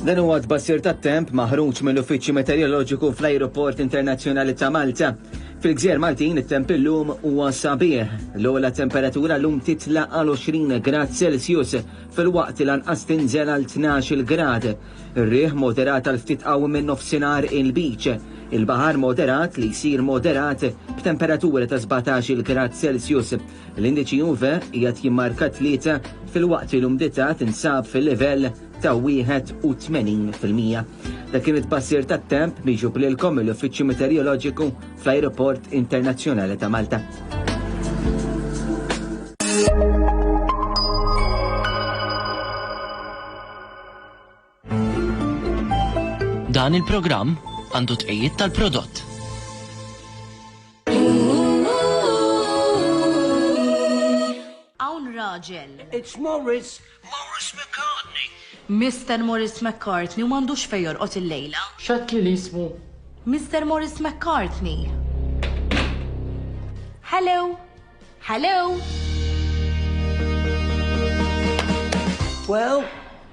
Dan huwa tbassir tat-temp maħruġ mill-Uffiċċju Meteoroloġiku fl-Ajruport Internazzjonali ta' Malta. Fil-Gżejjer Maltin it-temp illum huwa sabiħ. L-ogħla temperatura llum titla' għal 20 grad Celsius fil-waqt li lanqas tinżel għal 12 grad. Ir-riħ moderat għal ftit qawwi minn nofsinhar il-beach. Il-baħar moderat li jsir moderat b'temperatura ta' 17 grad Celsius. L-indiċi UV qiegħed jimmarka 3 fil-waqt li l-umdità tinsab fil-livell ta' 81%. Dak kien it-tbassir tat-temp miġu lilkom mill-Uffiċċju Meteoroloġiku fl-Ajruport Internazzjonali ta' Malta. Dan il-programm għandu tqejjed tal-prodott. Hawn raġel. It's Morris McCartney. Mr. Morris McCartney u m'għandux fejn jorqod il-lejla. X'għedli li ismu? Mr. Morris McCartney. Hello. Hello. Well?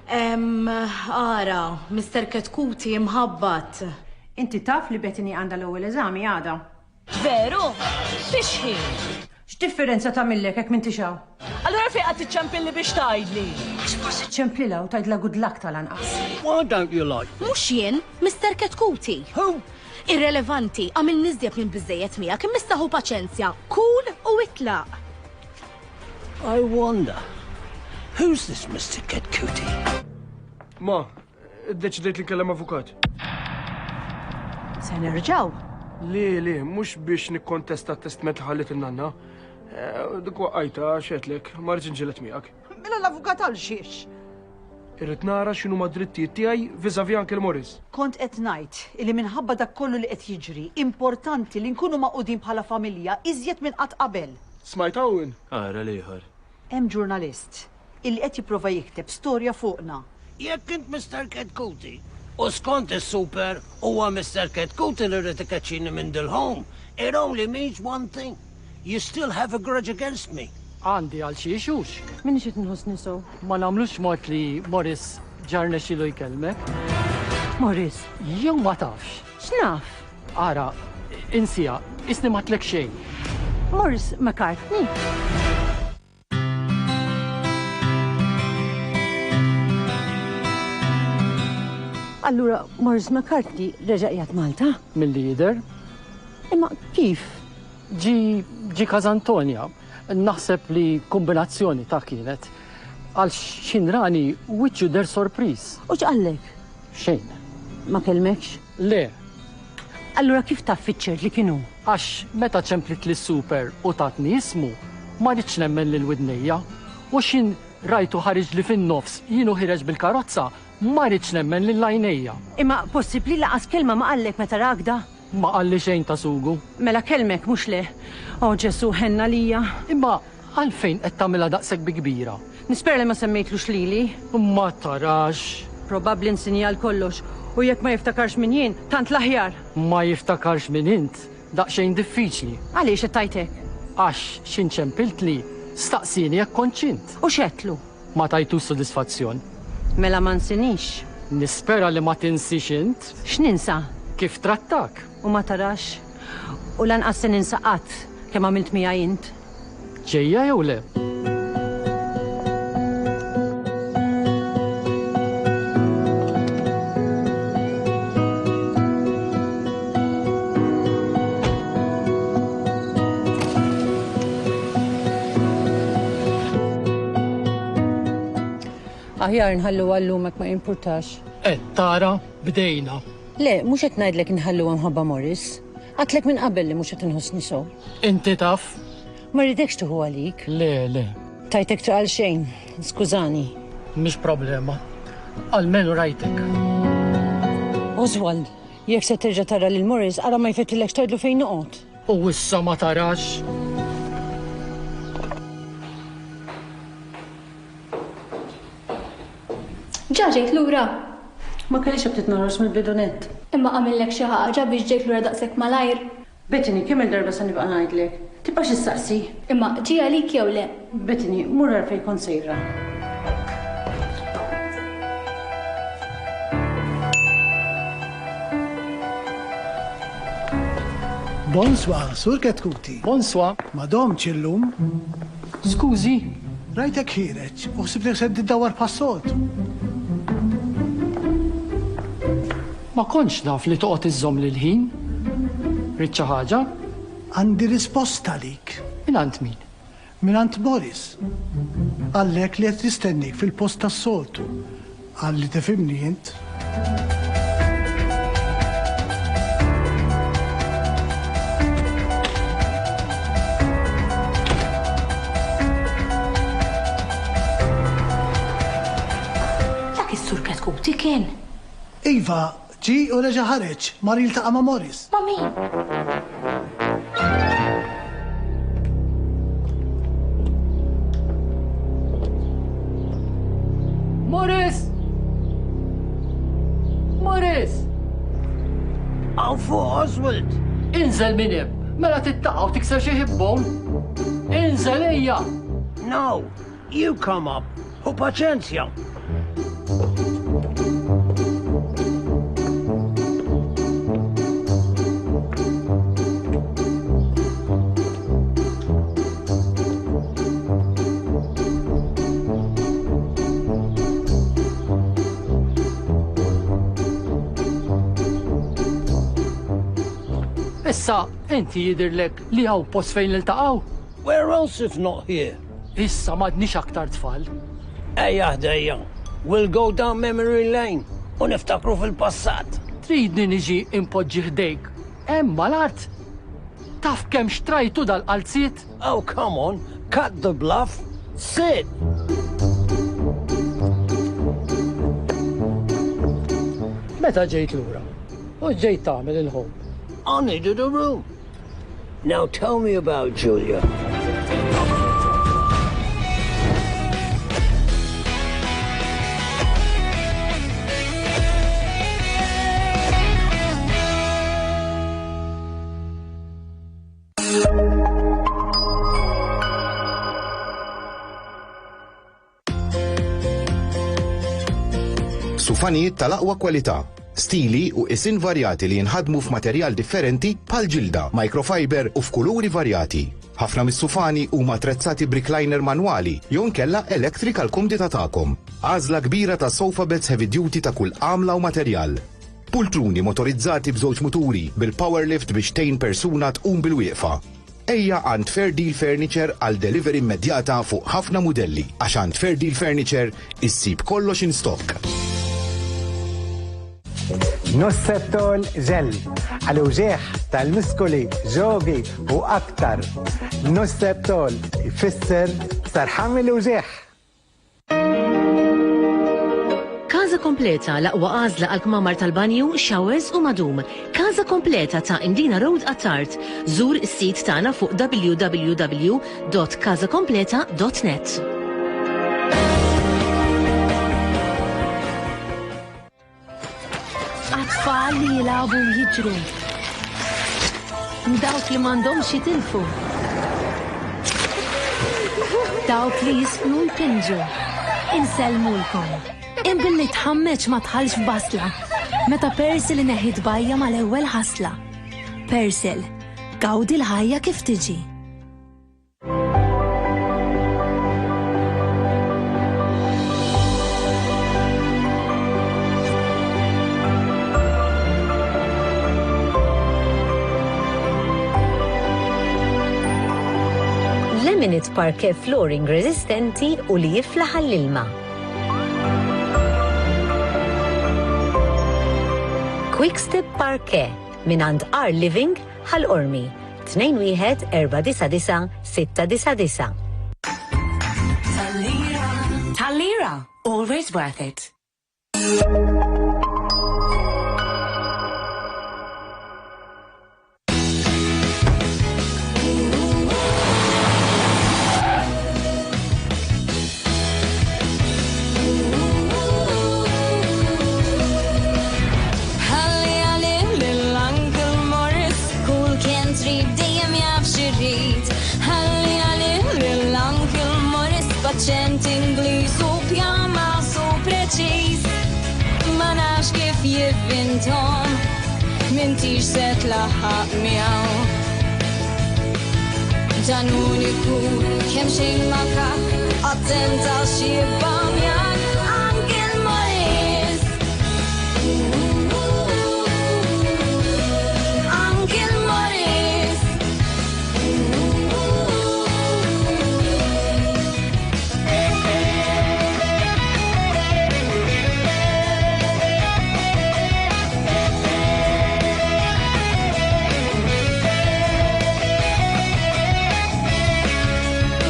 Ara, Mr. Ketkuti mħabbat. Inti taf li Bettini għandha l-ewwel eżami għada. Veru? Fiex ħin? X'differenza tagħmillek hekk m'inti xaw? Allura fejn qed tiċċempilli biex tgħidli? X'forsi ċemplila u tgħidla good luck tal-anqas. Why don't you like? Mhux jien, Mr. Ketkuti. Who? Irrelevanti, għamil niżjeb minn biżejjed miegħek, kemm mistaħu paċenzja. Cool u itlaq. I wonder. Who's this Mr. Ketkuti? Ma, deċidejt li kellem avukat. Se nerġaw. Li, mhux biex nikkontesta t-testament ħallit in-nanna. Dik waqqajta xetlek, ma rridx inġilet miegħek. Mela l-avukat għal xiex. Irrid nara x'inhu drittijiet tiegħi viżavi anke l-Morris. Kont qed ngħid li minħabba dak kollu li qed jiġri, importanti li nkunu maqudin bħala familja iżjed minn qatt qabel. Smajt hawn? Ara liħor. Hemm ġurnalist illi qed jipprova jikteb storja fuqna. Jekk int Mr. Ketkuti. U skont is-super huwa Mr. Ketkuti li rrid ikaċċini minn dil-home. It only means one thing. You still have a grudge against me. Għandi għal xi xux. Min xi tinħoss nisew? Ma nagħmlux mod li Morris ġarna xilu jkellmek. Morris, Jew ma tafx. x'naf? Ara, insija, isni ma tlek xejn. Morris McCartney. Allura, Morris McCartney reġa' qiegħed Malta? Mill-lider, Imma kif? ġi Kazantonja. Naħseb li kombinazzjoni ta' kienet. Għal xinrani wiċċu der sorpriż. U x'qallek? Xejn. Ma kelmekx? Le, Allura kif taf fiċċert li kienu? għax meta ċemplit li super u tatni ismu, ma rridx nemmen lil widnejja. U xin rajtu ħariġ li fin-nofs jienu ħireġ bil-karozza, ma rridx nemmen lil lajnejja. Imma possibbli laqas kelma ma qallek meta rakda? Ma qalli xejn ta' sugu. Mela kelmek mhux le. O Ġesu ħenna lija. Imma għalfejn qed tagħmilha daqshekk bi kbira. Nispera li ma semmejtlux lili. Ma tarax. Probabbli nsinjal kollox. U jekk ma jiftakarx minn jien, tant l-aħjar. Ma jiftakarx minn int. Daqsxejn diffiċli. Għaliex qed tajtek? Għax xinċempilt li staqsini jekk konċint. U xetlu? Ma tajtu sodisfazzjon. Mela ma nsinix. Nispera li ma tinsix int X'ninsa? kif trattak. U ma tarax? U lanqas se ninsa qatt kemm għamilt miegħi int. Ġejja jew le? Aħjar nħallu għallumek ma jimpurtax. Tara, bdejna. Le, mhux qed ngħidlek nħallu mħabba Morris. Għatlek minn qabel li mhux qed inħossni sew. Inti taf? Ma rridekx tuħu għalik. Le. Tajtek traqal xejn. Skużani. Mhix problema. Almenu rajtek. Oswald, jekk se terġa' tara lil Morris, ara ma jfettilekx tgħidlu fejn noqgħod. U issa ma tarax. Ġaġejt lura. Ma kellix btit naros mill-bidunet. Imma għamillek xi ħaġa biex ġejt lura daqshekk malajr. Bettini, kemm il-darba se nibqa' ngħidlek? Tibqax issaqsi. Imma ġi għalik jew le. Bettini, mur fejn kont sejra. Bonswa, Sur Katkuti. Bonswa, Madom ċillum, skużi, rajtek ħireċ, uħsib li seddi dawar passot. ma konx naf li toqgħod iżżomm lil ħin. Rid xi ħaġa? Għandi risposta lik. Minant min? Minant Boris. Għallek li qed jistennik fil-post tas-soltu. Għalli tifhimni int. Dak is-Sur Katkuti kien. Iva, ġi u reġa' ħareġ, mar jiltaqa' ma' Morris. Ma' min? Morris! Morris! Għaw fuq, Oswald. Inżel minn hemm, mela tittaqgħu tikser xi ħibbon. Inżel ejja! No, you come up. Hu paċenzja. Issa, inti jidirlek li hawn post fejn niltaqgħu? Where else if not here? Issa m'għadniex aktar tfal. Ejja, ħdejja. We'll go down memory lane u niftakru fil-passat. Tridni niġi impoġġi ħdejk. Hemm mal-art. Taf kemm xtrajtu dal-qalziet? Oh, come on. Cut the bluff. Sit. Meta ġejt lura? U ġejt tagħmel il-ħobb. I needed a room. Now tell me about Julia. Sufanijiet tal-aqwa kwalità, stili u isin varjati li jinħadmu f'materjal differenti bħal ġilda, microfiber u f'kuluri varjati. Ħafna mis-sufani huma attrezzati b'recliner manwali jew nkella electric għal kumdita tagħkom. Għażla kbira ta' sofa beds heavy duty ta' kull għamla u materjal. Pultruni motorizzati b'żewġ muturi bil-power lift biex tgħin persuna tqum bil-wieqfa. Ejja għand Fair Deal Furniture għal delivery immedjata fuq ħafna modelli għax għand Fair Deal Furniture issib kollox in stock. Nusseptol ġel, għal-uġeħ tal-miskuli, ġogi u aktar. Nusseptol jfisser sarħam il-uġeħ. Kaza kompleta laqwa għażla għal-kmamar tal-banju, showers u madum. Kaza kompleta ta' Indina Road Attart. Zur is-sit tagħna fuq www.kazakompleta.net. Atfal li jilabu jiġru. Dawk li m'għandhomx jitilfu. Dawk li jisfnu jpinġu. Insellmulkom. Imbilli tħammeċ ma tħallx f'basla. Meta Persil neħid bajja mal-ewwel ħasla. Persil, gawdi l-ħajja kif tiġi. Laminate parquet flooring resistenti u li jiflaħ l-ilma. Quickstep parquet minant R Living ħal-Ormi 21499 Tallira, always worth it. Paċent Ingliż u pjama su preċiż. Ma nafx kif jivvintom, m'intix se tlaħħaq miegħu. dan uniku kemm xejn ma kap attent għal xi bamjak anke l-Morris. Anke l-Morris.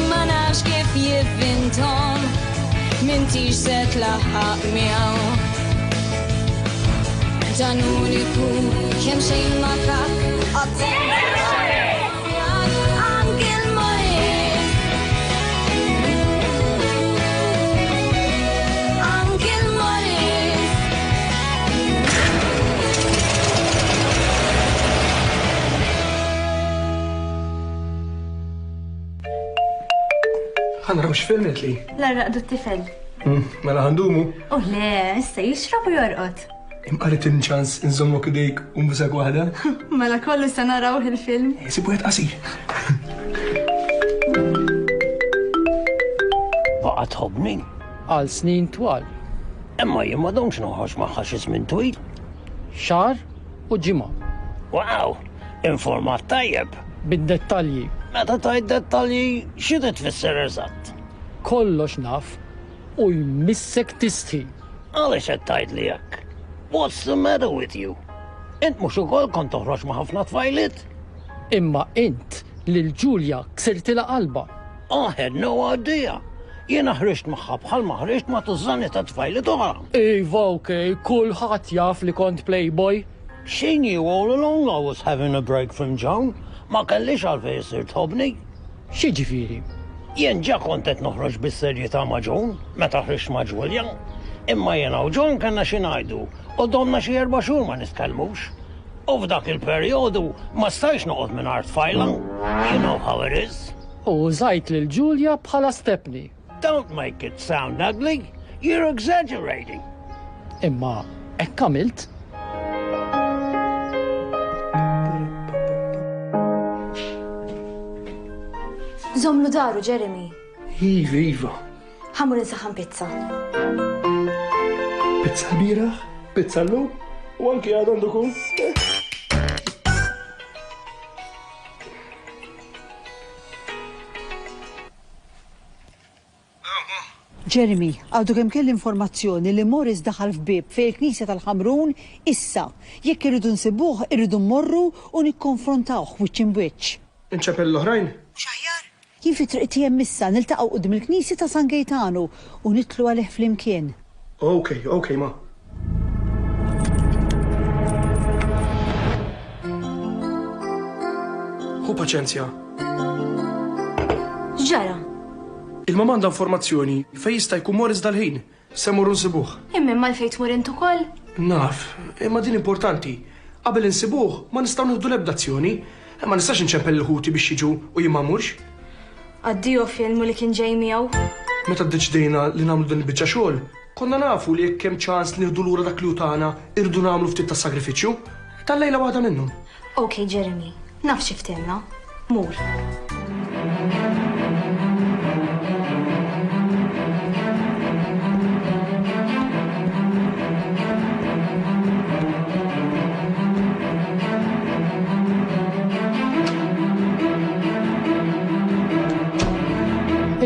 Ma nafx kif jivvintom m'intix se tlaħħaq miegħu. Dan uniku kemm xejn ma kap attent anke l-Morris. Anke l-Morris. ħanraw x'filmet li? La raqdu t-tifel. Mela ħandumu. Oh le, issa jixrab u jorqot. Imqarit inċans inżommu kidejk u mbusak waħda. Mela kollu sa naraw il-film. Sibu għed qasir. Baqa tħobni. Għal snin twal. Imma jien ma domx noħoġ magħha xi żmien twil. Xar u ġimgħa. Wow, informat tajjeb. Bid-dettalji. Meta tajt dettalji x'ida tfisser eżatt? Kollox naf u jmissek tistħi. Għaliex qed tgħid li hekk? What's the matter with you? Int mhux ukoll kont toħroġ ma' ħafna tfajliet? Imma int lil Ġulja ksirtila qalba. I had no idea. Jiena ħriġt magħha bħal ma ħriġt ma' tużżani ta' tfajliet oħra. Iva, okej, kulħadd jaf li kont playboy. She knew all along I was having a break from Joan. Ma kellix għalfejn isir tħobni. Xi ġifieri? Jien ġa kont qed noħroġ bis-serjetà ma' Joan meta ħriġt ma' Ġulja. Imma jiena u Joan kellna xi ngħidu u domna xi 4 xhur ma nitkellmux. U f'dak il-perjodu ma stajx noqgħod mingħajr tfajla. You know how it is. U żajt lil Ġulja bħala stepni. Don't make it sound ugly. You're exaggerating. Imma hekk għamilt? Zomlu daru, Jeremy. Iva. Ħamur insaħħan pizza. Pizza l-biraħ, pizza l-lum, u anki għad għandukum. Jeremy, għadu kem kell informazzjoni li Morris daħal f'bib fej il-Knisja tal-Ħamrun issa. Jekk irridu nsibuh, irridu mmorru u nikkonfrontawh wiċċ imwiċċ. Inċepel l-oħrajn? Jien fi triq tiegħi missa niltaqgħu qudiem il-Knisja ta' San Gaetano u nitlu għalih flimkien. Okay, ma. Hu paċenzja. Ġara. Il-mamma għandha informazzjoni fej jista' jkun Morris dal-ħin. Se morru nsibuh. Imma mal-fejt mur intu koll? Naf, imma din importanti. Qabel insibuh ma nistgħu nieħdu l-ebda azzjoni, ma nistax inċempel il-ħuti biex jiġu u jien ma mmurx. Għaddiju filmu li kien ġej miegħu. Meta ddeċidejna li nagħmlu din il-biċċa xogħol, konna nafu li jekk hemm ċans li nieħdu lura dak li tagħna irdu nagħmlu ftit ta' sagrifiċċju. Tal-lejla waħda minnhom. Okay, Jeremy, naf xi ftemna. Mur.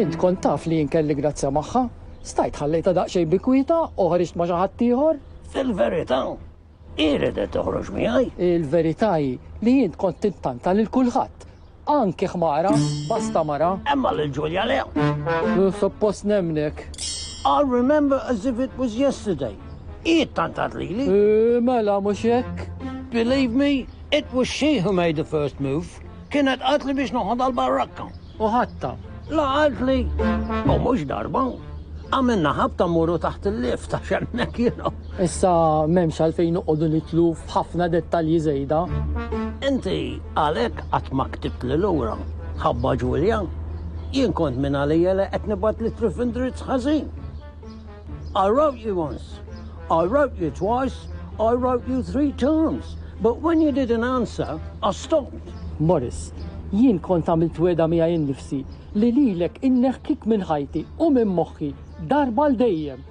Int kont taf li jinkelli grazzja magħha, stajt ħallejta daqsxejn bikwita u ħariġt ma' xi ħadd ieħor? Fil-verità, iridet toħroġ miegħi. Il-verità li jint kont tintanta lil kulħadd. Anke ħmara, basta mara. Emma lil Ġulja le. Suppost nemnek. I remember as if it was yesterday. Tantat lili. Mela mhux hekk. Believe me, it was she who made the first move. Kienet qatli biex noħod għal-barrakka. U ħatta. La qatli. U mhux darba. Għamilna ħabta mmurru taħt il-lift għax hemmhekk jiena. Issa m'hemmx għalfejn noqogħdu nitlu f'ħafna dettalji żejda. Inti għalhekk qatt ma ktibt lil lura. Ħabba Ġulja. Jien kont minn għalija li qed nibgħat li trifindrizz ħażin. I wrote you once. I wrote you twice. I wrote you 3 times. But when you didn't answer, I stopped. Morris, Jien kont għamilt weda mija innifsi li lilek inneħkik minn ħajti u minn moħħi darba l-dejjem.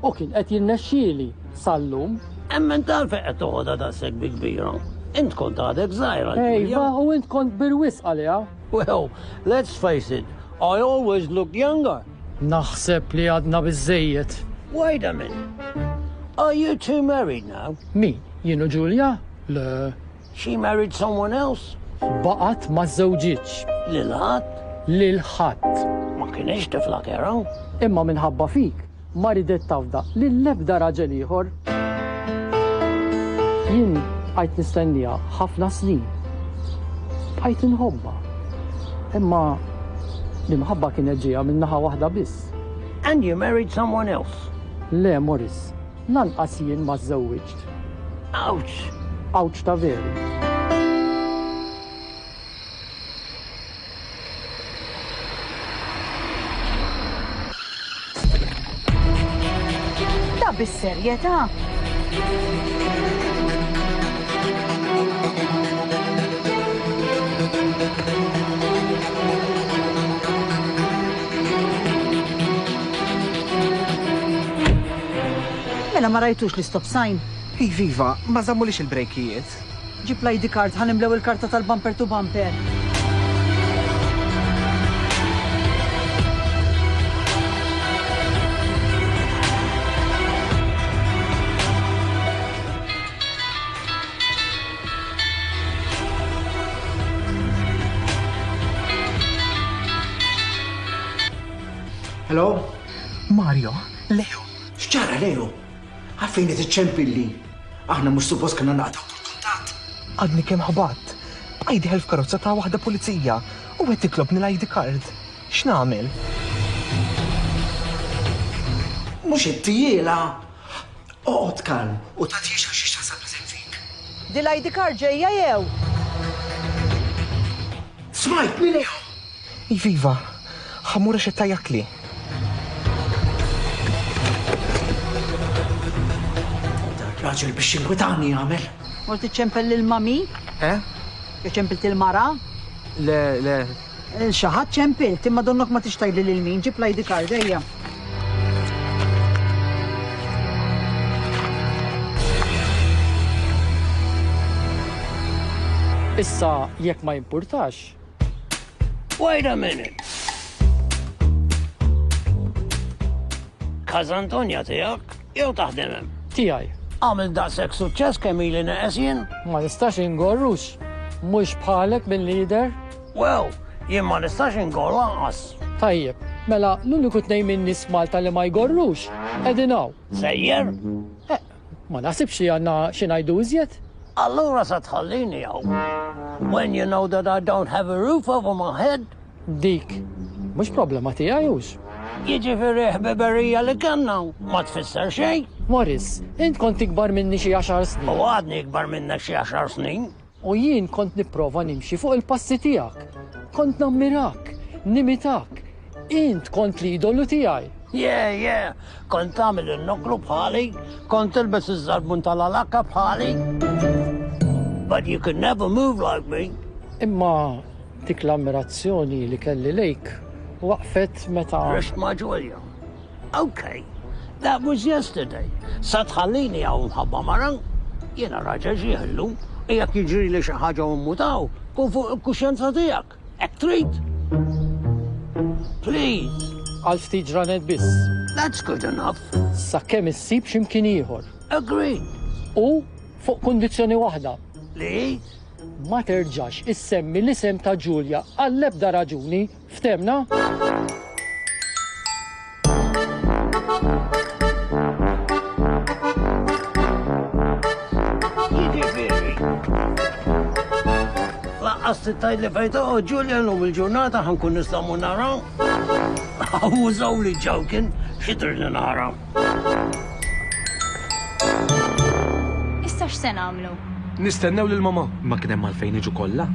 U kien qed jinnexxieli sal-lum. Emmen tal-fejn qed toħodha daqshekk bi kbira. Int kont għadek żgħira. Ejva, u int kont birwis għaliha. Well, let's face it, I always looked younger. Naħseb li għadna biżejjed. Wait a minute. Are you two married now? Mi, jienu Ġulja? Le. She married someone else? Baqat ma żewġitx. Lil-ħadd? Lil-ħadd. Ma kienx tifla kera? Imma minħabba fik, ma ridet tafda lill-ebda raġel ieħor. Jien għajt nistennija ħafna snin. Għajt inħobba. Imma l-imħabba kienet ġejja minn naħa waħda biss. And you married someone else? Le, Morris, lanqas jien ma żewwiġt. Ouch! Ouch ta' veru. Da bis-serjetà. Mela ma rajtux l-stop sign. Viva, ma żammulix il-brejkijiet. Ġib l-ID card, ħanimlew il-karta tal-bumper to bumper. Hello? Mario, Leo. X'ġara Leo? Għalfejn qed iċċempilli? Aħna mhux suppost kellna naqtaw kuntatt. Għadni kemm ħabat. B'għajdi ħelf karozza ta' waħda pulizija u qed tiklobni l-ID card. X'nagħmel? Mhux it-tjiela. Oqgħod kalm u tagħtix għax taħseb li fik. Di l-ID card ġejja jew? Smajtni Leo. Iviva, ħamura xi tajjakli. Raġel biex jinkwitani għamel. Mort iċċempel l-mami? Iċċempilt il-mara? Le. Il-xaħat ċempilt, imma donnok ma tixtajli l-min, ġib l-ID card, ejja. Issa, jekk ma jimpurtax. Wait a minute. Każ Antonja tiegħek jew taħdem hemm? Tiegħi. Għamil daqshekk suċċess kemm ili neqes jien? Ma nistax ingorrux. Mhux bħalek bil-lider? Well, jien ma nistax ingor lanqas. Tajjeb, mela l-uniku tnejn minn nies Malta li ma jgorrux. Qegħdin hawn. Sejjer? Ma naħsibx li għandna xi ngħidu iżjed? Allura sa tħallini hawn. When you know that I don't have a roof over my head? Dik, mhux problema tiegħi hux. Jiġifieri ħbeberija li kellna ma tfisser xejn. Morris, int kont ikbar minni xi 10 snin. U għadni ikbar minnek xi 10 snin. U jien kont nipprova nimxi fuq il-passi tiegħek. Kont nammirak, nimitak. Int kont l-idolu tiegħi. Yeah. Kont tagħmel il-noklu bħali, kont tilbes iż-żarbun tal-alakka bħali. But you could never move like me. Imma dik l-ammirazzjoni li kelli lejk waqfet meta. Rixt ma' Ġulja. Okay. That was yesterday. Sa tħallini għaw mħabba marang, jena raġel ġieħillu, jek jiġri li xaħġa ummutaw, kun fuq il-kuxjenza tijak. Ek trid. Please. Għal ftit ġranet biss. That's good enough. Sa kemm issib x'imkien ieħor. Agreed. U fuq kundizzjoni waħda. Li? Ma terġax issemmi l-isem ta' Ġulja għall-ebda raġuni, ftemna? Laqqas tajt li fejta u Ġulja l-lum il-ġurnata ħankun nistamu naraw. I was only joking, xitr li naraw. Issa x'se nagħmlu? Nistennew lil-mama. Ma kien hemm għalfejn iġu kollha?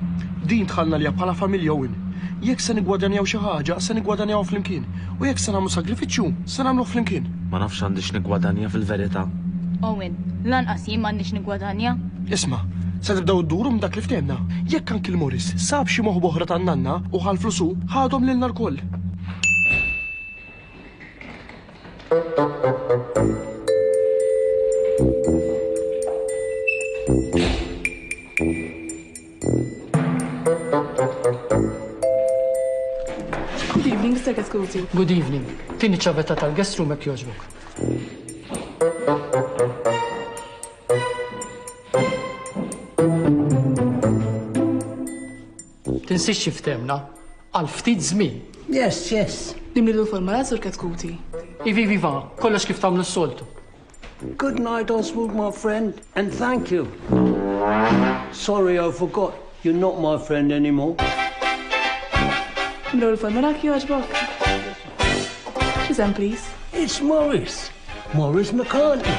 Din tħallna li bħala familja win. Jekk se nigwadanjaw xi ħaġa, se nigwadanjaw flimkien. U jekk se nagħmlu sagrifiċċju, se nagħmlu flimkien. Ma nafx għandix nigwadanja fil-verità. Owen, lanqas jien m'għandix nigwadanja. Isma', Se tibdew idduru dak li ftemna. Jekk anki l-Morris sab xi moħħ oħra tan-nanna u ħalflusu ħadhom lilna l-koll. Good evening, Mr. Kaskuti. Good evening. Tini ċavetta tal-guest room hekk jogħġbok. Tinsix xi ftemna għal ftit żmien. Yes. Dimlilu l-formulat, Sur Kaskuti. Iva, kollox kif tagħmlu s-soltu. Good night, Oswald, my friend, and thank you. Sorry, I forgot. You're not my friend anymore. Dimlilu l-formulat jogħġbok. X'isem, please? It's Morris. Morris McCartney.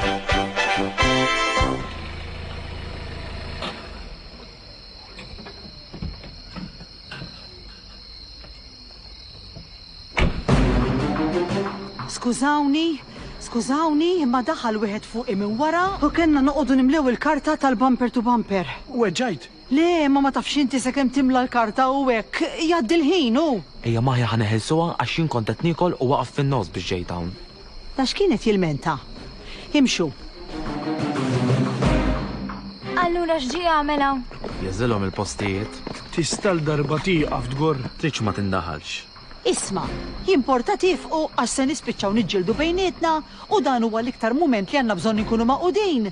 Skużawni, imma daħal wieħed fuq minn wara u kellna noqogħdu nimlew il-karta tal-bumper to bumper. Weġġajt. Le, ma tafx inti sakemm timla l-karta u hekk jgħaddi l-ħin hu. Ejja maħja ħaneħilsuha għax jien kont qed nikol u waqaf fin-nos biex ġejt hawn. Ta' x'kienet jilmenta? Imxu. Allura x'ġie għamel hawn? Jeżilhom il-postijiet. Tista' l-darba tieqaf tgorr. Tridx ma tindaħalx. Isma, jimporta tifqu għax se nispiċċaw niġġieldu bejnietna u dan huwa l-iktar mument li għandna bżonn inkunu maqudin.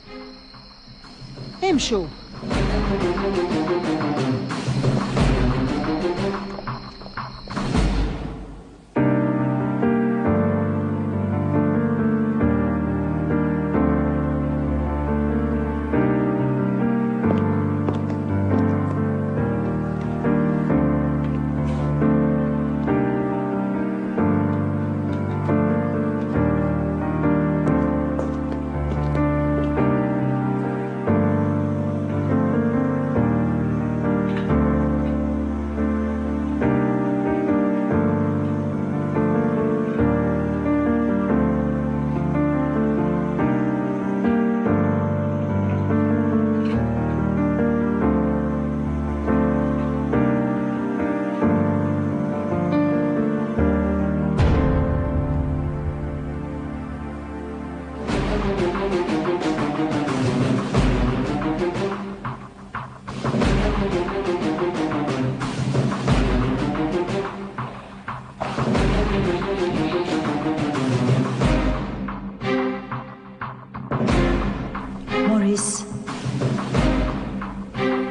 Imxu.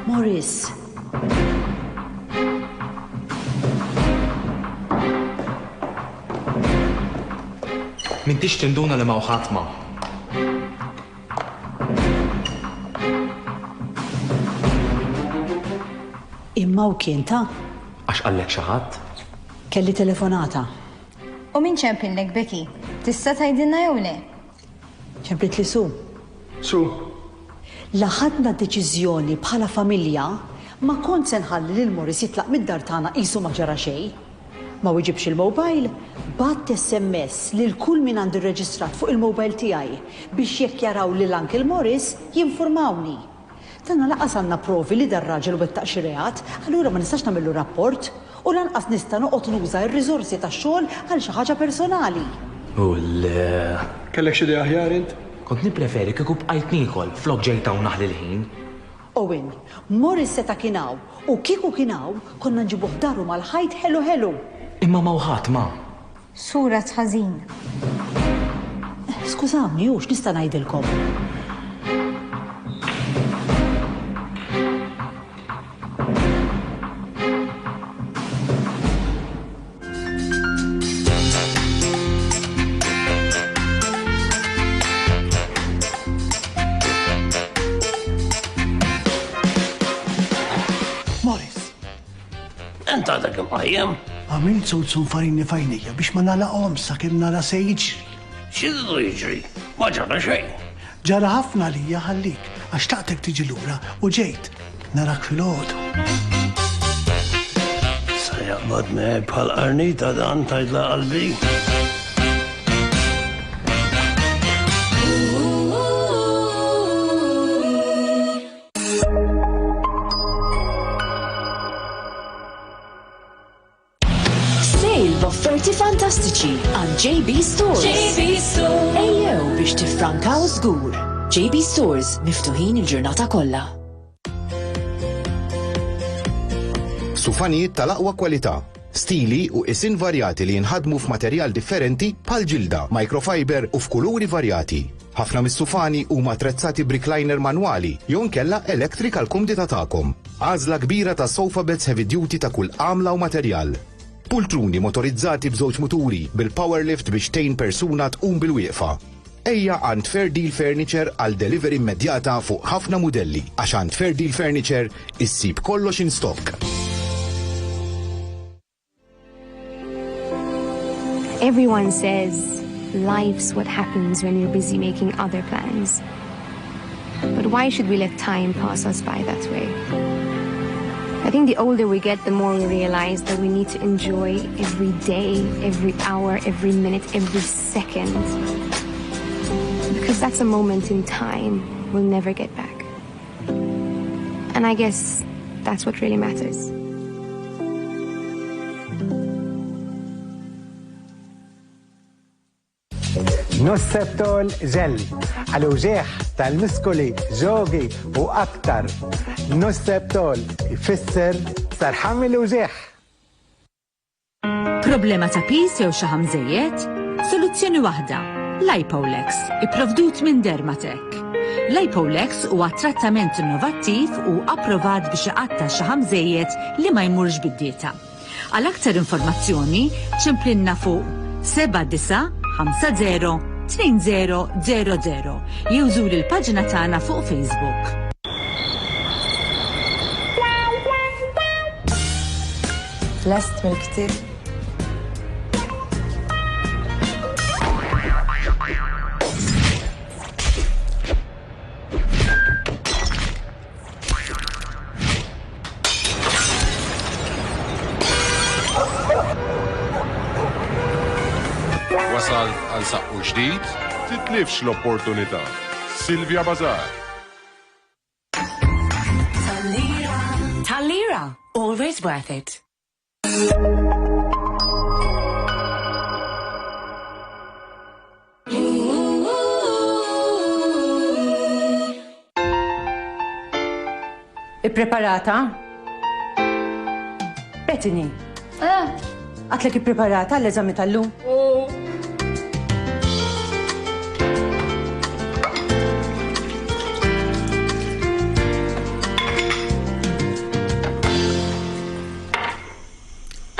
Morris. M'intix tinduna li ma' ħatma. Imma u kien ta' Għax qallek xi ħadd? kelli telefonata. U min ċempillek, Becky? Tista' tgħidilna jew le? ċemplit li su. Su. Laħadna deċiżjoni bħala familja ma kont se nħalli lil Morris jitlaq mid-dar tagħna qisu ma ġara xejn. Ma wieġibx il-mobile, bat SMS lil kull min għandu rreġistrat fuq il-mobile tiegħi biex jekk jaraw lil Uncle Morris jinformawni. Tanna laqas għandna provi li dar raġel wettaq xi reat, allura ma nistax nagħmlu rapport u lanqas nista' noqgħod nuża r-riżorsi tax-xogħol għal xi ħaġa personali. U le. Kellek xi idea aħjar int? Kont nippreferi kieku bqajt nikol flok ġejta u naħli l-ħin. Owen, Morris seta' kienaw u kieku kienaw konna nġibuh daru mal-ħajt ħelu. Imma ma' ħatma. Sura tħażin. Skużawni, hux nista' ngħidilkom. Enta dak imqajjem? Għamilt sowzun farini fajnija biex ma nalaqhom sakemm nara se jiġri. X'jidu jiġri? Ma ġara xejn. Ġara ħafna li ħallik għax taqtek tiġi lura u ġejt narak fil-ħodu. Sa jaqbad me bħal qarnita dan tajdla qalbi. fantastiċi għand JB Stores. JB Stores. Ejjew biex tiffrankaw żgur. JB Stores miftuħin il-ġurnata kollha. Sufanijiet tal-aqwa kwalità, stili u isin varjati li jinħadmu f'materjal differenti bħal ġilda, microfiber u f'kuluri varjati. Ħafna mis-sufani huma attrezzati brickliner manwali jew inkella electrical kumdita tagħkom. Għażla kbira ta' sofa beds heavy duty ta' kull għamla u materjal. Pultruni motorizzati b'żewġ muturi bil-power lift biex tgħin persuna tqum bil-wieqfa. Ejja għand Fair Deal Furniture għal delivery immedjata fuq ħafna mudelli għax għand Fair Deal Furniture issib kollox in stock. Everyone says life's what happens when you're busy making other plans. But why should we let time pass us by that way? I think the older we get, the more we realize that we need to enjoy every day, every hour, every minute, every second. Because that's a moment in time we'll never get back. And I guess that's what really matters. Nosebtol ġel għal-uġieħ tal-miskoli ġogi u aktar. Nosebtol ifisser sarħam il-uġieħ. Problema ta' pis jew xi ħamżejjed? Soluzzjoni waħda. Lipolex, ipprovdut minn Dermatec. Lipolex huwa trattament innovattiv u approvat biex iqatta' xi ħamżejjed li ma jmurx bid-dieta. Għal aktar informazzjoni ċemplinna fuq 7950 2000 jew żur il-paġina tagħna fuq Facebook. Lest mill-ktieb. Wasal għal saqqu ġdid, titlifx l-opportunità. Silvia Bazar. Tal-lira, always worth it. Ippreparata? Bettini. Għatlek ippreparata l-eżami tal-lum?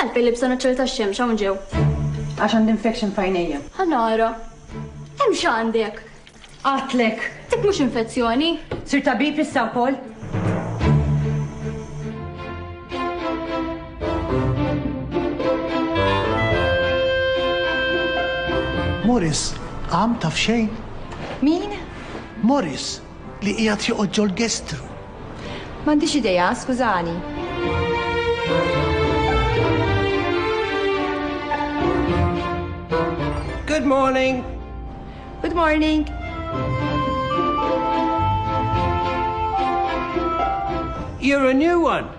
Għalfej li b'sana ċerta x-xemx għawn ġew. Għax għand infection fajnejja. Ħanara. Hemm x'għandek? Għatlek. Dik mhux infezzjoni. Sir tabib issa wkoll? Morris, għam taf xejn? Min? Morris, li qiegħed joqgħod l-gestru. M'għandix idea, skużani. Good morning. Good morning. You're a new one.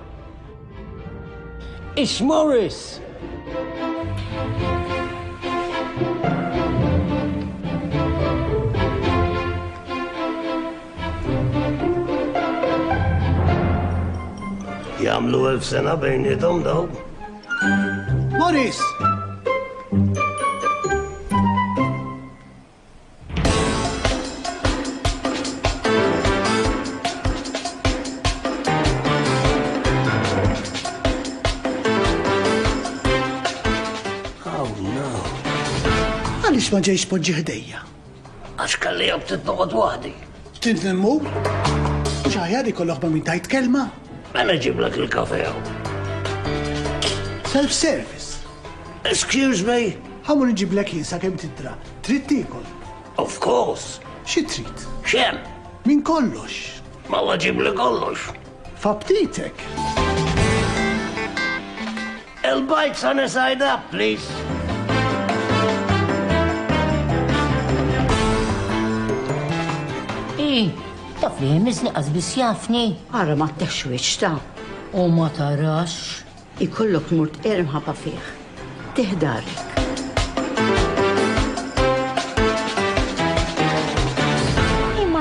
It's Morris. Jamlu 1000 sena bejnietom daw. Morris! Għalix ma ġejx poġġi ħdejja? Għax kalli għabtit noqgħod waħdi. Tintnemmu? ċaħjadi kolloħ ma min tajt kelma? Mela ġiblek il-kafe għaw. Self-service. Excuse me? Ħamur nġiblek jinsa kem titra. Trid tikol? Of course. Xi trid? Xem? Min kollox. Malla ġibli kollox. Fabtitek. Il-bajts on a side up, please. Taf li jemizni għazbis jafni. Għara ma t-teċwiċ ta' U ma tarax. ikollok murt ermħaba fih. Tiħdarek.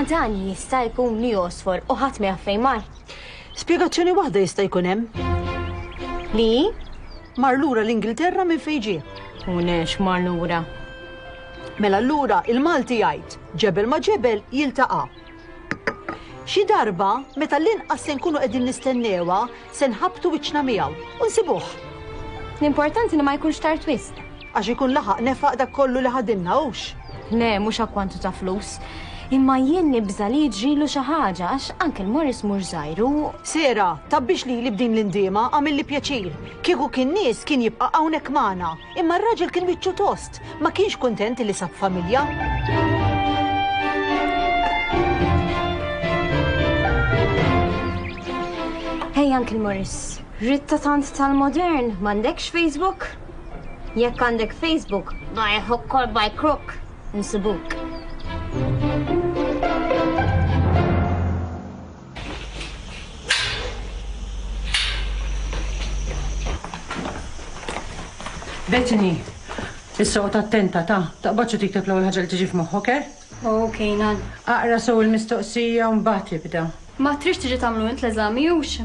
Imma dan jista' jkun li josfor u ħadd ma jaffej mar. Spjegazzjoni waħda jista' jkun hemm. Li? Mar lura l-Ingilterra minn fejn ġie. U nex mar lura. Mela allura il-Malti jgħid ġebel ma ġebel jiltaqa'. Xi darba meta l-inqas se nkunu qegħdin nistennewha se nħabbtu wiċċna miegħu u nsibuh. L-importanti li ma jkunx tar twist. Għax ikun laħaq nefaq dak kollu li ħadimna hux. Le, mhux akkwantu ta' flus. Imma jien nibża li jġrilu xi ħaġa għax anke l-Morris mhux żgħiru. Sera, tabbix li b'din l-indiema għamil li pjaċir. Kieku kien nies kien jibqa' hawnhekk magħna, imma r-raġel kien wiċċu tost, ma kienx kuntent li sab familja. Hej Uncle Morris, ritta tant tal-modern, m'għandekx Facebook? Jekk għandek Facebook, by hook or by crook, insibuk. Bethany, is-soqgħod attenta taqbadx tikteb l-ewwel ħaġa li tiġi f'moħħok, okej? Okej, nan. Aqra sew il-mistoqsija u mbagħad jibda. Ma trix tiġi tagħmlu int l-eżami hux.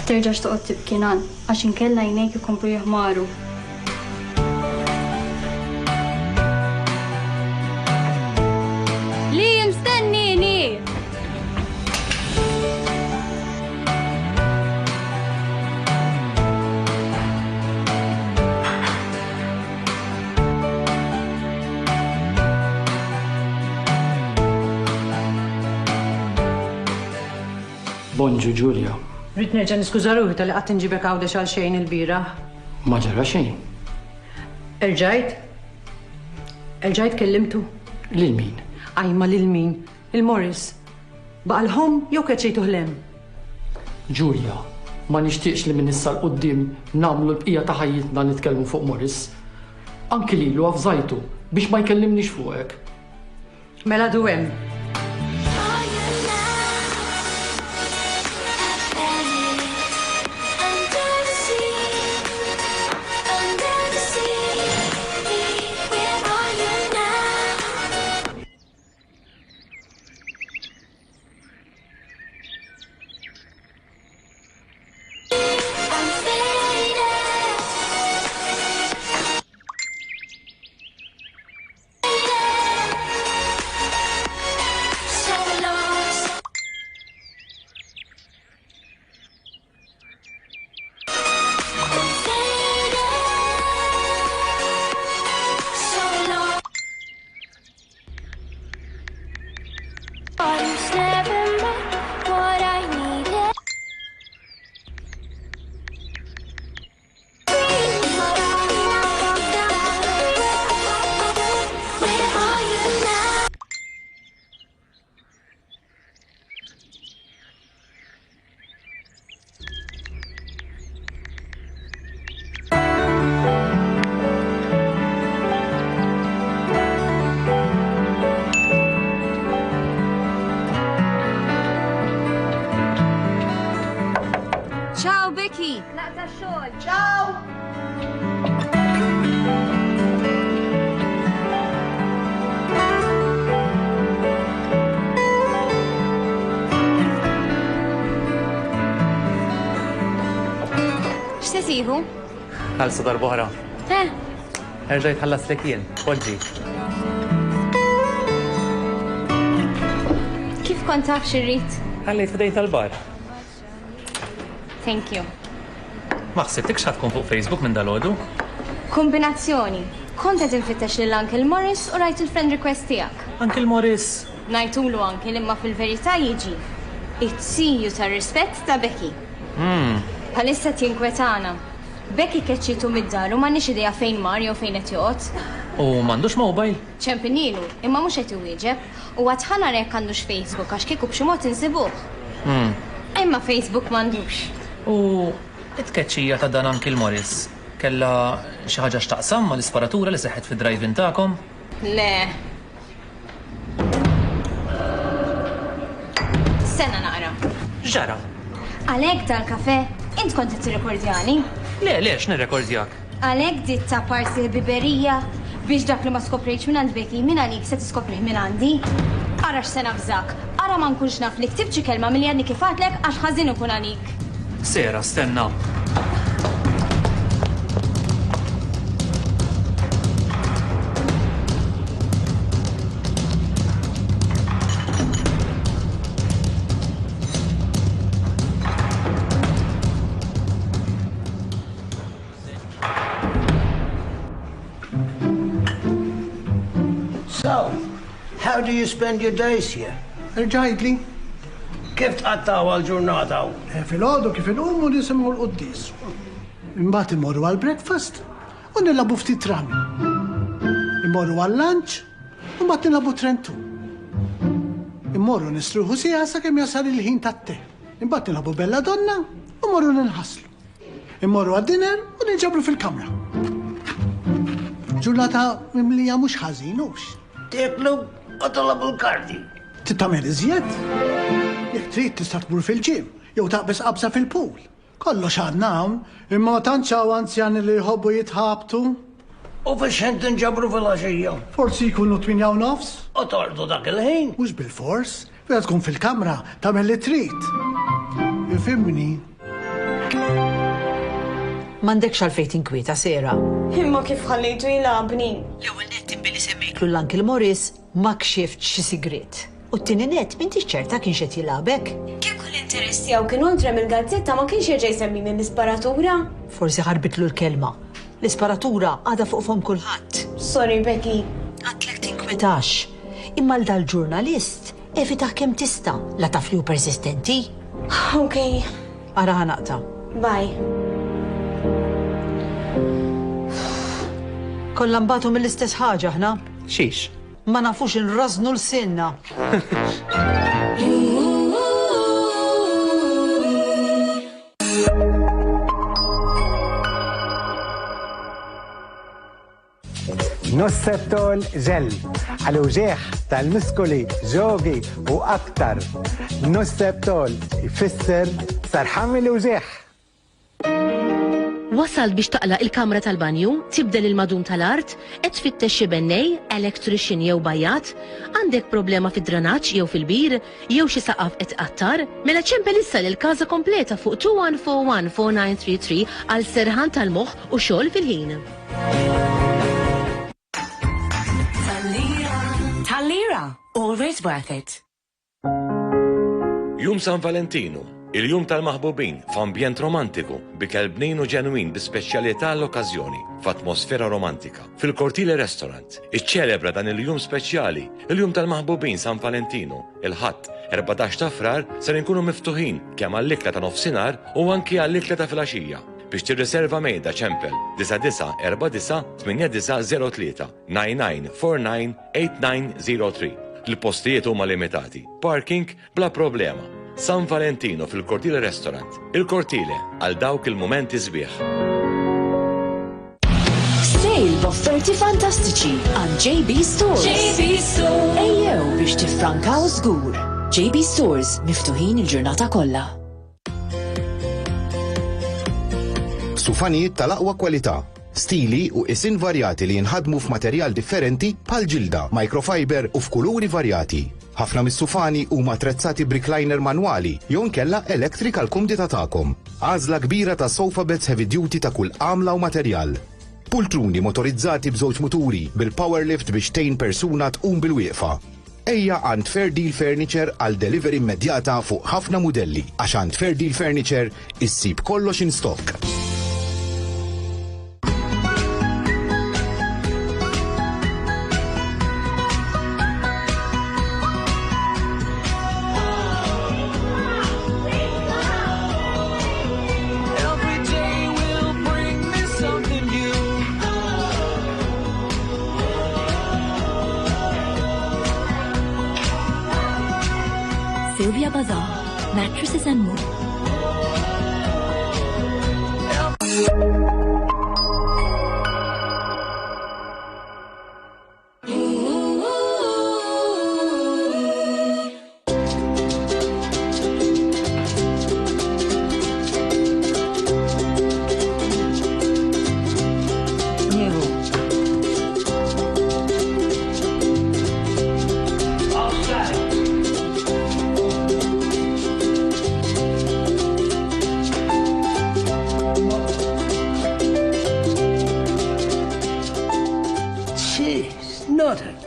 Terġax toqgħod tibki nan, għax inkella jnejk ikomplu jeħmaru. Li mstennini! Bonġu, Ġulja. Rrid nerġa' niskuża ruħi tal-li qatt inġibek għawdex għal xejn il-bieraħ. Ma ġara xejn. Erġajt? Erġajt kellimtu? Lil min? Ajma lil min? Il-Morris. Baqalhom jew keċejtu ħlem? Ġulja, ma nixtieqx li minn issa l-qoddim nagħmlu l-bqija ta' ħajjitna nitkellmu fuq Morris. Anki lilu għafżajtu biex ma jkellimniex fuqek. Mela du hemm. Ciao Becky! Laqta xogħol. Ciao! X'se tieħu? Ħalsu darb'oħra. Erġajt ħallas lek jien, poġġi. Kif kont taf xirrit? Ħallejt f'dejn tal-bar. Thank you. Ma ħsibtikx ħadkun fuq Facebook minn dalodu? Kombinazzjoni. Kont qed infittex lil Uncle Morris u rajt il-friend request tiegħek. Uncle Morris? Ngħidulu Uncle imma fil-verità jiġi. It-siju tar rispett ta' Becky. Bħalissa tinkwetana. Becky keċċitu mid-dar u m'għandniex idea fejn mar jew fejn qed joqgħod. U m'għandux mobile? ċempinilu, imma mhux qed iwieġeb u għadħana rek għandux Facebook għax kieku b'xi mod insibuh. Imma Facebook m'għandux. U it-tkeċċija ta' dan Uncle Morris kella xi ħaġa x'taqsam mal-isparatura li seħħet fid-drive-in tagħkom? Le. Sena naqra. Ġara. Għalhekk dal-kafe int kont qed tirrekordjani? Le, lex nirrekordjak. Għalhekk dit ta' parti l-biberija biex dak li ma skoprejx minn għand Becky minn għalik se tiskoprih minn għandi. Ara x'se nafżak, ara ma nkunx naf li ktibċi kelma milli għadni kif għadlek għax ħażin ikun għalik. Sera, stenna. So, how do you spend your days here? Irġajdli. Kif tqattaw għal-ġurnata? Fil-ħodu kif inqummu nisimmu l-qoddis. Imbagħad immorru għal-breakfast u nilabu ftit rami. Immorru għal-lunch u mbagħad nilabu trentu. Immorru nistruħu sija sakemm jasal il-ħin tat-te. Imbagħad nilabu bella donna u morru ninħaslu. Immorru għad-dinner u niġabru fil-kamra. Ġurnata mimlija mhux ħażinux. Tieklu u tolabu l-karti. Tittamel iżjed? Jekk trid tista' tmur fil-ġim, jew taqbes qabsa fil-pool. Kollox għandna hawn, imma tant hawn anzjani li jħobbu jitħabtu. U fiex ħent inġabru fil-għaxija? Forsi jkunu 8:30. U tordu dak il-ħin? Mhux bil-fors, wieħed tkun fil-kamra tagħmel li trid. Ifhimni. M'għandekx għalfejn tinkwieta sera. Imma kif ħallejtu jilabni? L-ewwel nett inbilli semmejtlu l-Uncle Morris ma kxift xi sigrit. U t-tieni nett m'intix ċerta kienx qed jilabek. Kieku l-interess tiegħu kien oltre mill-gazzetta ma kienx jerġa' jsemmini l-isparatura? Forsi ħarbitlu l-kelma. L-isparatura għadha fuq fom kulħadd. Sorry, Becky. Għatlek tinkwetax. Imma l-dal-ġurnalist evitaħ kemm tista' la taf li hu persistenti. Okay. Ara ħanaqta. Bye. Kollha mbagħtu mill-istess ħaġa ħna. Xiex? Ma nafux inrażnu l-sinna. Nossetol ġell, għal-uġeħ tal-miskoli ġogi u aktar. Nossetol ifisser sarħam il-uġeħ. Wasal biex taqlaq il-kamra tal-banju, tibdel il-madum tal-art, tfittex xi bennej, electrician jew bajat, għandek problema fid-dranaġġ jew fil-bir, jew xi saqaf qed qattar, mela ċempel issa il-każa kompleta fuq 2141-4933 għal serħan tal-moħħ u xogħol fil-ħin. Tal-lira, always worth it. Jum San Valentino, il-jum tal-maħbubin f'ambjent romantiku bi kelbnin u ġenwin bi speċjalità l-okkażjoni f'atmosfera romantika. Fil-Cortile Restaurant iċċelebra dan il-jum speċjali, il-jum tal-maħbubin San Valentino, il-ħadd 14 ta' frar ser inkunu miftuħin kemm għall-ikla ta' nofsinhar u anki għall-ikla ta' filgħaxija. Biex tirriserva mejda ċempel 9949-8903 9949-8903. Il-postijiet huma limitati. Parking bla problema. San Valentino fil-Cortile Restaurant. Il-Cortile għal dawk il-momenti sbieħ. Sale b'offerti fantastiċi għal JB Stores. JB Stores. Ejjew biex tifrankaw żgur. JB Stores miftuħin il-ġurnata kollha. Sufanijiet tal-aqwa kwalità, stili u isin varjati li jinħadmu f'materjal differenti bħal ġilda, microfiber u f'kuluri varjati. Ħafna mis-sufani huma attrezzati b'recliner manwali jew nkella electric għal kumdita tagħkom. Għażla kbira ta' sofa beds heavy duty ta' kull għamla u materjal. Pultruni motorizzati b'żewġ muturi bil-power lift biex tgħin persuna tqum bil-wieqfa. Ejja għand Fair Deal Furniture għal delivery immedjata fuq ħafna modelli għax għand Fair Deal Furniture issib kollox in stock. Sylvia Bazaar, mattresses and more.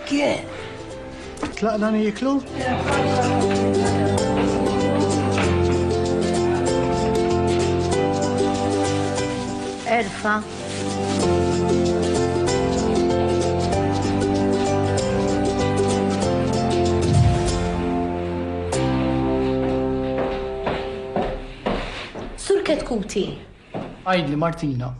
Kien? Tlaqna jiklu? Erfa. Sur Ketkuti, Għajdli Martina,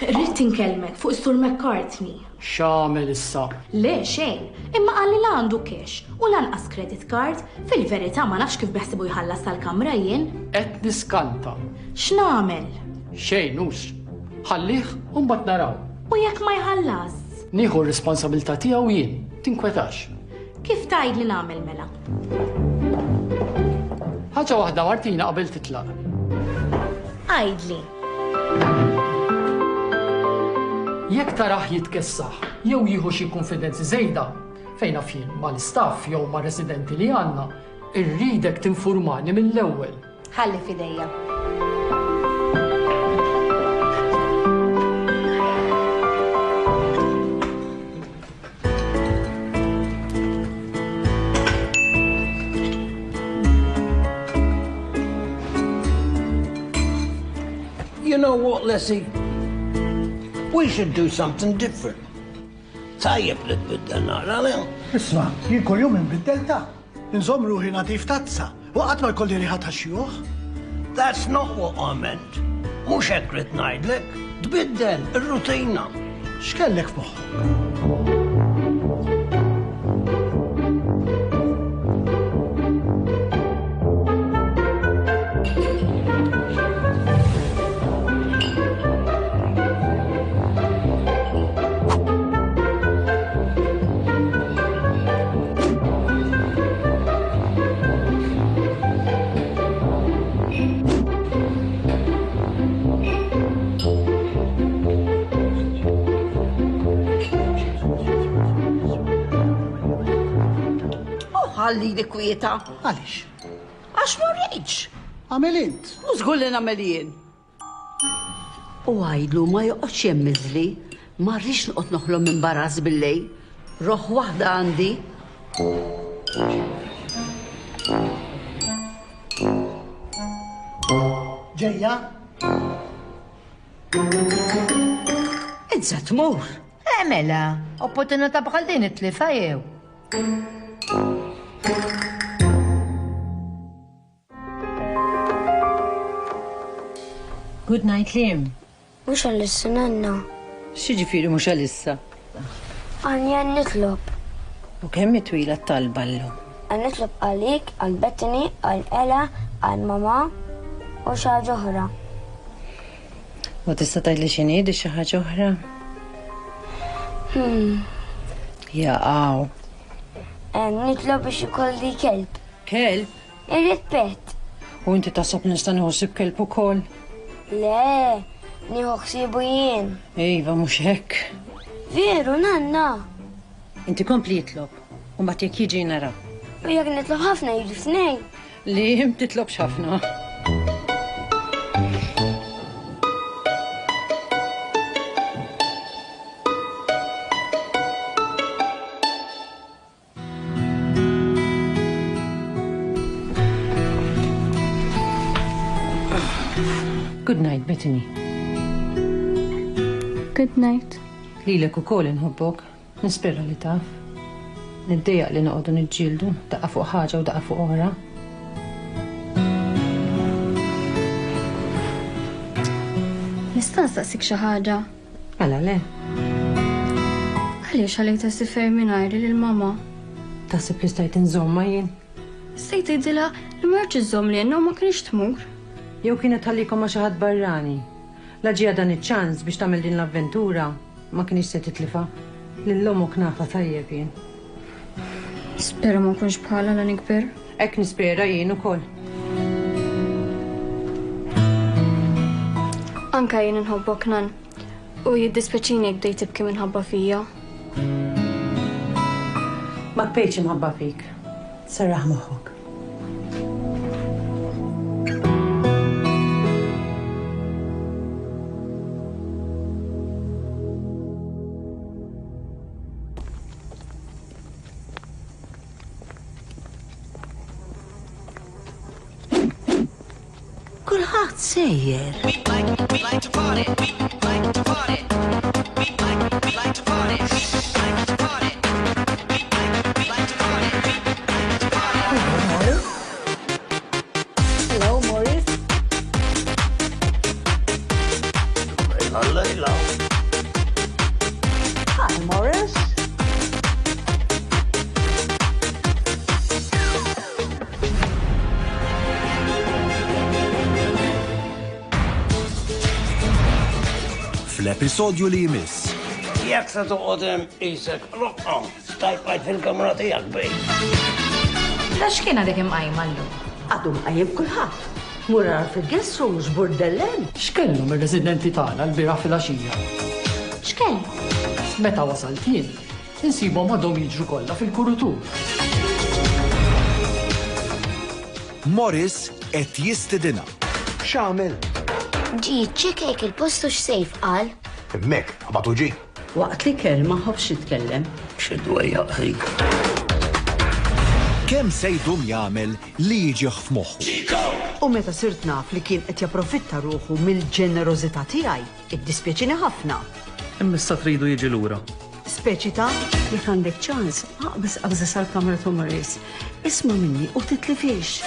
rrid tinkellmek fuq is-Sur McCartney. x'għamel issa? Le xejn, imma qalli la għandu cash u lanqas credit card, fil-verità ma nafx kif beħsibu jħallas tal-kamra jien. Qed niskanta. X'nagħmel? Xejn hux. Ħallih u mbagħad naraw. U jekk ma jħallas? Nieħu r-responsabilità tiegħu jien, tinkwetax. Kif tgħid li nagħmel mela? Ħaġa waħda Martina qabel titlaq. Għajdli. Jekk taraħ jitkessaħ, jew jieħu xi konfidenzi żejda, fejn fien mal-istaff jew ma' residenti li għandna, irridek tinfurmani mill-ewwel. Ħalli fidejja. You know what, Leslie? We should do something different. Tajjeb li tbiddel nara, le? Isma, jien kol jum nbiddel ta' nżomm ruħi natif tazza, waqgħet ma jkolli riħa ta' xjuħ. That's not what I meant. Mhux hekk rid ngħidlek. Tbiddel ir-rutina. X'kellek f'moħħok? Għalli li kwieta. Għalix? Għax ma rridx. Għamel int. U żgur li nagħmel jien. U għajdlu ma joqgħodx jemmizli, ma rridx noqgħod noħlom minn barras billej. Roħ waħda għandi. Ġejja? Idza tmur. Mela, opportunità bħal din it-tlifa jew. Good night, Lim. Mux għal-issa nanna. Xieġifiri mux għal-issa? Għanja nitlob. U kemmi twila t-talba l-lum? Għan nitlob għalik, għal-Bettini, għal-Ela, għal-Mama u xaħġa oħra. U tista tajli xini di xaħġa oħra? Jaqaw. Nitlob biex ikolli kelb. Kelb? Irrit pet. U inti tasab nista nħossib kelb u kol? Le, nieħu ħsibu jien. Iva, mux hekk. Veru, nanna. Inti kompli jitlob, u mbagħad jekk jiġi nara. U jekk nitlob ħafna jiġi tnejn. Li titlobx ħafna. Good night, Bettini. Good night. Lilek u kol inħobbok, nispera li taf. Niddejaq li noqogħdu niġġieldu, daqqa fuq ħaġa u daqqa fuq oħra. Nista' nistaqsik xi ħaġa. Għala le. Għaliex għalek tassi ferminajri lill-mama? Taħseb li stajt inżomma jien? Stajt tgħidilha li m'għarġ iżomm li u ma kienx tmur. Jew kienet ħallikom ma' xi ħadd barrani. La ġija dan iċ-ċans biex tagħmel din l-avventura ma kienx se titlifa. Lillhom u knafa tajjeb jien. Spera ma nkunx bħala la nikber. Hekk nispera jien ukoll. Anka jien inħobbok nan. U jiddispeċini jekk bdejt tibki minħabba fija. Ma kpejtx imħabba fik. Sarraħ moħħok. Kulħadd sejjer. Hello, Morris. Lejla. Hi, Morris. Fl-episodju li jmiss. Jekk se toqgħod hemm isek roqqa, stajpajt fil-kamra tiegħek bej. Lax kien għadek imqajma llum? Għadu mqajjem kulħadd. Murar fil-guest room mhux burdellen. X'kellu mir-residenti tagħna l-bira fil-għaxija? X'kellu? Meta wasalt jien, insibhom għadhom jiġru kollha fil-kurutur. Morris qed jistidina. X'għamel? Ġi, ċekek il-postu x-sejf qal. Mek, għabatu ġi. Waqt li kelma ħobx jitkellem. Xidwejja ħik. Kemm sejdum jagħmel li jiġi f'moħħu. U meta sirt naf li kien qed japprofitta ruħu mill-ġenerożità tiegħi, iddispjaċini ħafna. Immissa tridu jiġi lura. Speċi ta' Jekk għandek ċans, aqbis qabża sal-kamra Morris. Isma' minni u titlifiex.